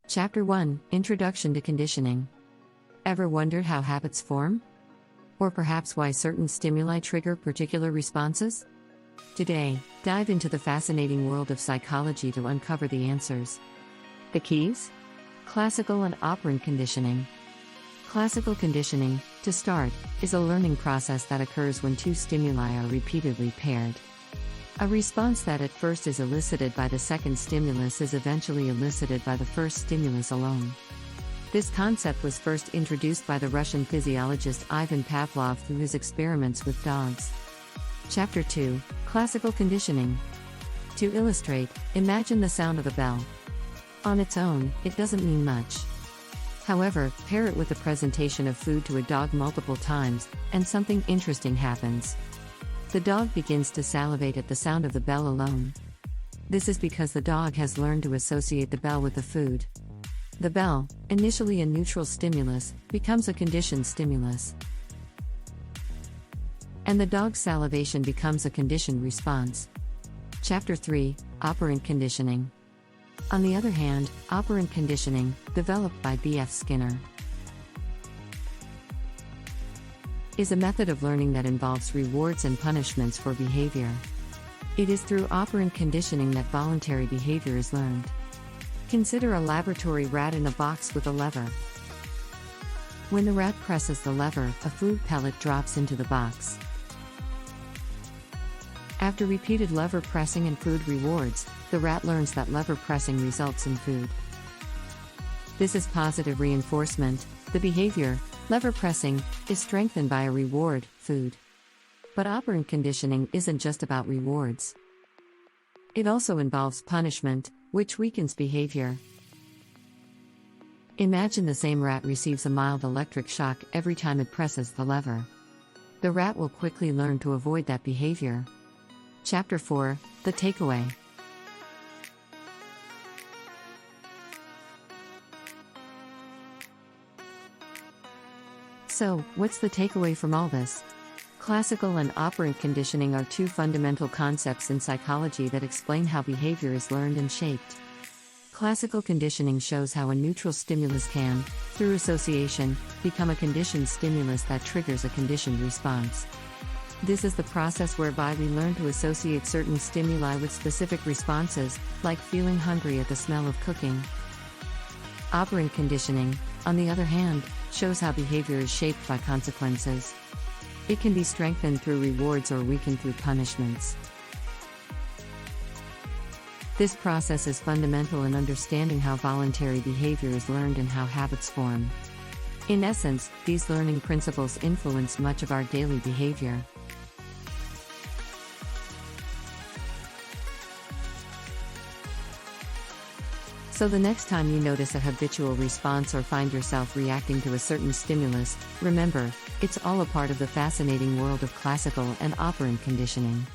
Chapter 1 Introduction to Conditioning. Ever wondered how habits form? Or perhaps why certain stimuli trigger particular responses? Today, dive into the fascinating world of psychology to uncover the answers. The keys? Classical and operant conditioning. Classical conditioning, to start, is a learning process that occurs when two stimuli are repeatedly paired. A response that at first is elicited by the second stimulus is eventually elicited by the first stimulus alone. This concept was first introduced by the Russian physiologist Ivan Pavlov through his experiments with dogs. Chapter 2 Classical Conditioning. To illustrate, imagine the sound of a bell. On its own, it doesn't mean much. However, pair it with the presentation of food to a dog multiple times, and something interesting happens. The dog begins to salivate at the sound of the bell alone. This is because the dog has learned to associate the bell with the food. The bell, initially a neutral stimulus, becomes a conditioned stimulus. And the dog's salivation becomes a conditioned response. Chapter 3 Operant Conditioning. On the other hand, operant conditioning, developed by B.F. Skinner, is a method of learning that involves rewards and punishments for behavior. It is through operant conditioning that voluntary behavior is learned. Consider a laboratory rat in a box with a lever. When the rat presses the lever, a food pellet drops into the box. After repeated lever pressing and food rewards, the rat learns that lever pressing results in food. This is positive reinforcement. The behavior, lever pressing, is strengthened by a reward, food. But operant conditioning isn't just about rewards. It also involves punishment, which weakens behavior. Imagine the same rat receives a mild electric shock every time it presses the lever. The rat will quickly learn to avoid that behavior. Chapter 4 The Takeaway. So, what's the takeaway from all this? Classical and operant conditioning are two fundamental concepts in psychology that explain how behavior is learned and shaped. Classical conditioning shows how a neutral stimulus can, through association, become a conditioned stimulus that triggers a conditioned response. This is the process whereby we learn to associate certain stimuli with specific responses, like feeling hungry at the smell of cooking. Operant conditioning, on the other hand, shows how behavior is shaped by consequences. It can be strengthened through rewards or weakened through punishments. This process is fundamental in understanding how voluntary behavior is learned and how habits form. In essence, these learning principles influence much of our daily behavior. So the next time you notice a habitual response or find yourself reacting to a certain stimulus, remember, it's all a part of the fascinating world of classical and operant conditioning.